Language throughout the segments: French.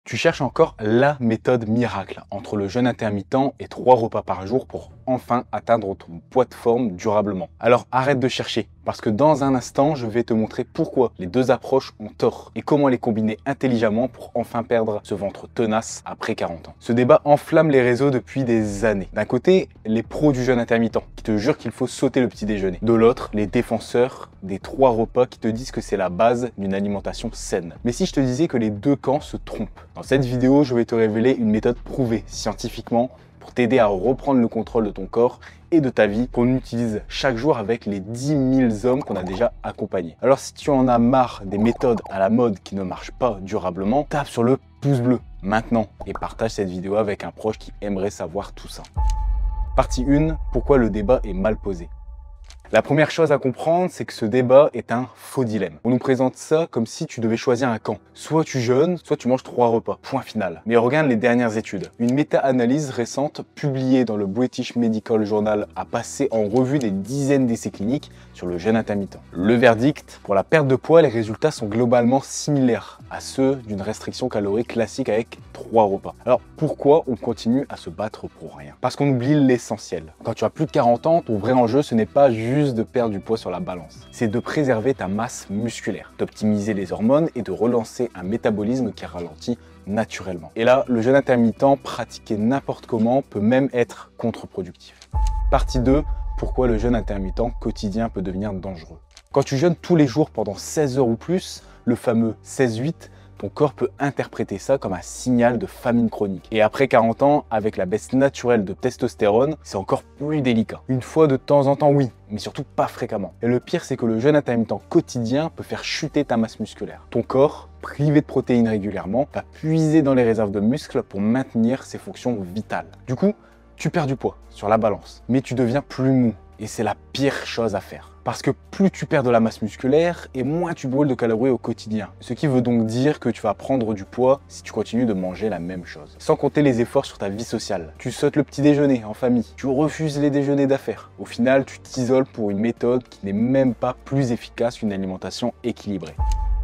Tu cherches encore la méthode miracle entre le jeûne intermittent et 3 repas par jour pour enfin atteindre ton poids de forme durablement. Alors arrête de chercher, parce que dans un instant, je vais te montrer pourquoi les deux approches ont tort et comment les combiner intelligemment pour enfin perdre ce ventre tenace après 40 ans. Ce débat enflamme les réseaux depuis des années. D'un côté, les pros du jeûne intermittent qui te jurent qu'il faut sauter le petit déjeuner. De l'autre, les défenseurs des 3 repas qui te disent que c'est la base d'une alimentation saine. Mais si je te disais que les deux camps se trompent? Dans cette vidéo, je vais te révéler une méthode prouvée scientifiquement pour t'aider à reprendre le contrôle de ton corps et de ta vie qu'on utilise chaque jour avec les 10 000 hommes qu'on a déjà accompagnés. Alors si tu en as marre des méthodes à la mode qui ne marchent pas durablement, tape sur le pouce bleu maintenant et partage cette vidéo avec un proche qui aimerait savoir tout ça. Partie 1, pourquoi le débat est mal posé. La première chose à comprendre, c'est que ce débat est un faux dilemme. On nous présente ça comme si tu devais choisir un camp. Soit tu jeûnes, soit tu manges 3 repas. Point final. Mais regarde les dernières études. Une méta-analyse récente publiée dans le British Medical Journal a passé en revue des dizaines d'essais cliniques sur le jeûne intermittent. Le verdict, pour la perte de poids, les résultats sont globalement similaires à ceux d'une restriction calorique classique avec 3 repas. Alors pourquoi on continue à se battre pour rien? Parce qu'on oublie l'essentiel. Quand tu as plus de 40 ans, ton vrai enjeu, ce n'est pas juste de perdre du poids sur la balance. C'est de préserver ta masse musculaire, d'optimiser les hormones et de relancer un métabolisme qui ralentit naturellement. Et là, le jeûne intermittent, pratiqué n'importe comment, peut même être contre-productif. Partie 2, pourquoi le jeûne intermittent quotidien peut devenir dangereux. Quand tu jeûnes tous les jours pendant 16 heures ou plus, le fameux 16-8, ton corps peut interpréter ça comme un signal de famine chronique. Et après 40 ans, avec la baisse naturelle de testostérone, c'est encore plus délicat. Une fois de temps en temps, oui, mais surtout pas fréquemment. Et le pire, c'est que le jeûne intermittent quotidien peut faire chuter ta masse musculaire. Ton corps, privé de protéines régulièrement, va puiser dans les réserves de muscles pour maintenir ses fonctions vitales. Du coup, tu perds du poids sur la balance, mais tu deviens plus mou. Et c'est la pire chose à faire. Parce que plus tu perds de la masse musculaire et moins tu brûles de calories au quotidien. Ce qui veut donc dire que tu vas prendre du poids si tu continues de manger la même chose. Sans compter les efforts sur ta vie sociale. Tu sautes le petit déjeuner en famille. Tu refuses les déjeuners d'affaires. Au final, tu t'isoles pour une méthode qui n'est même pas plus efficace qu'une alimentation équilibrée.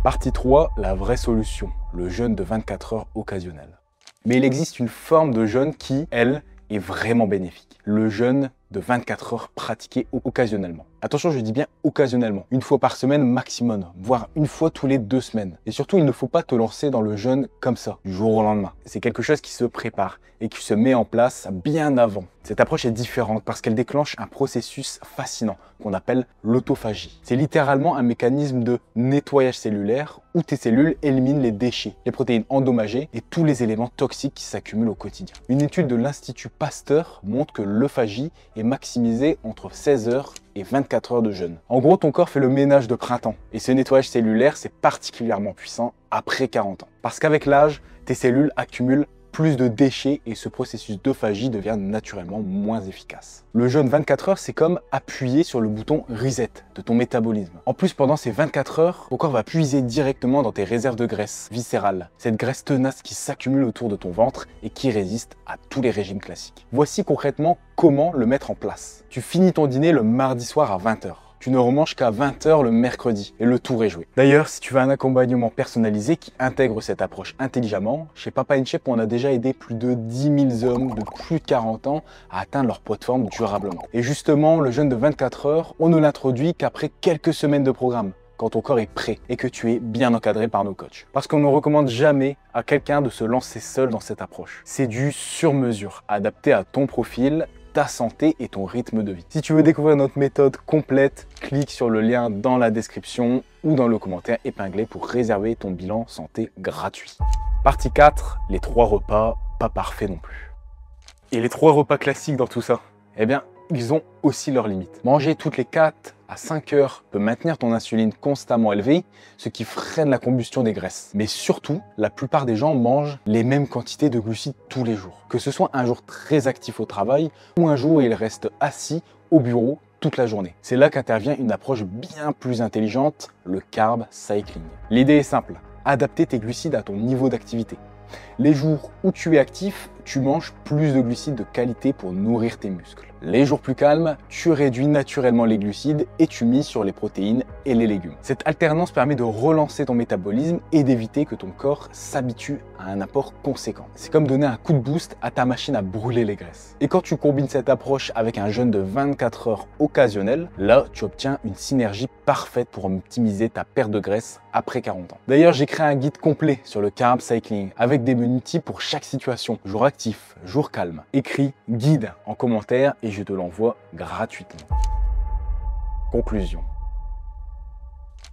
Partie 3, la vraie solution. Le jeûne de 24 heures occasionnel. Mais il existe une forme de jeûne qui, elle, est vraiment bénéfique. Le jeûne de 24 heures pratiqué occasionnellement. Attention, je dis bien occasionnellement. Une fois par semaine maximum, voire une fois tous les 2 semaines. Et surtout, il ne faut pas te lancer dans le jeûne comme ça, du jour au lendemain. C'est quelque chose qui se prépare et qui se met en place bien avant. Cette approche est différente parce qu'elle déclenche un processus fascinant qu'on appelle l'autophagie. C'est littéralement un mécanisme de nettoyage cellulaire où tes cellules éliminent les déchets, les protéines endommagées et tous les éléments toxiques qui s'accumulent au quotidien. Une étude de l'Institut Pasteur montre que l'euphagie est maximisée entre 16 heures et 24 heures de jeûne. En gros, ton corps fait le ménage de printemps. Et ce nettoyage cellulaire, c'est particulièrement puissant après 40 ans. Parce qu'avec l'âge, tes cellules accumulent plus de déchets et ce processus d'autophagie devient naturellement moins efficace. Le jeûne 24 heures, c'est comme appuyer sur le bouton reset de ton métabolisme. En plus, pendant ces 24 heures, ton corps va puiser directement dans tes réserves de graisse viscérale. Cette graisse tenace qui s'accumule autour de ton ventre et qui résiste à tous les régimes classiques. Voici concrètement comment le mettre en place. Tu finis ton dîner le mardi soir à 20 h. Tu ne remanges qu'à 20 h le mercredi et le tour est joué. D'ailleurs, si tu veux un accompagnement personnalisé qui intègre cette approche intelligemment, chez Papa In Shape, on a déjà aidé plus de 10 000 hommes de plus de 40 ans à atteindre leur poids de forme durablement. Et justement, le jeûne de 24 heures, on ne l'introduit qu'après quelques semaines de programme, quand ton corps est prêt et que tu es bien encadré par nos coachs. Parce qu'on ne recommande jamais à quelqu'un de se lancer seul dans cette approche. C'est du sur-mesure, adapté à ton profil, ta santé et ton rythme de vie. Si tu veux découvrir notre méthode complète, clique sur le lien dans la description ou dans le commentaire épinglé pour réserver ton bilan santé gratuit. Partie 4, les 3 repas, pas parfaits non plus. Et les 3 repas classiques dans tout ça? Eh bien, ils ont aussi leurs limites. Manger toutes les 4 à 5 heures peut maintenir ton insuline constamment élevée, ce qui freine la combustion des graisses. Mais surtout, la plupart des gens mangent les mêmes quantités de glucides tous les jours. Que ce soit un jour très actif au travail ou un jour où ils restent assis au bureau toute la journée. C'est là qu'intervient une approche bien plus intelligente, le carb cycling. L'idée est simple, adapter tes glucides à ton niveau d'activité. Les jours où tu es actif, tu manges plus de glucides de qualité pour nourrir tes muscles. Les jours plus calmes, tu réduis naturellement les glucides et tu mises sur les protéines et les légumes. Cette alternance permet de relancer ton métabolisme et d'éviter que ton corps s'habitue à un apport conséquent. C'est comme donner un coup de boost à ta machine à brûler les graisses. Et quand tu combines cette approche avec un jeûne de 24 heures occasionnel, là, tu obtiens une synergie parfaite pour optimiser ta perte de graisse après 40 ans. D'ailleurs, j'ai créé un guide complet sur le carb cycling avec des menus types pour chaque situation, jour actif, jour calme. Écris guide en commentaire et je te l'envoie gratuitement. Conclusion.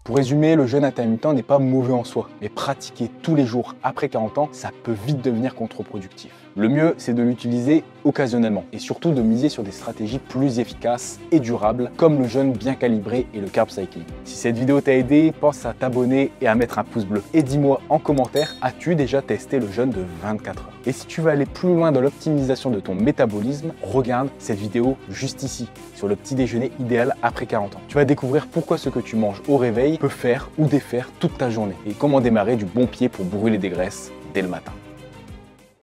Pour résumer, le jeûne intermittent n'est pas mauvais en soi, mais pratiquer tous les jours après 40 ans, ça peut vite devenir contre-productif. Le mieux, c'est de l'utiliser occasionnellement et surtout de miser sur des stratégies plus efficaces et durables comme le jeûne bien calibré et le carb cycling. Si cette vidéo t'a aidé, pense à t'abonner et à mettre un pouce bleu. Et dis-moi en commentaire, as-tu déjà testé le jeûne de 24 heures? Et si tu veux aller plus loin dans l'optimisation de ton métabolisme, regarde cette vidéo juste ici, sur le petit déjeuner idéal après 40 ans. Tu vas découvrir pourquoi ce que tu manges au réveil peut faire ou défaire toute ta journée et comment démarrer du bon pied pour brûler des graisses dès le matin.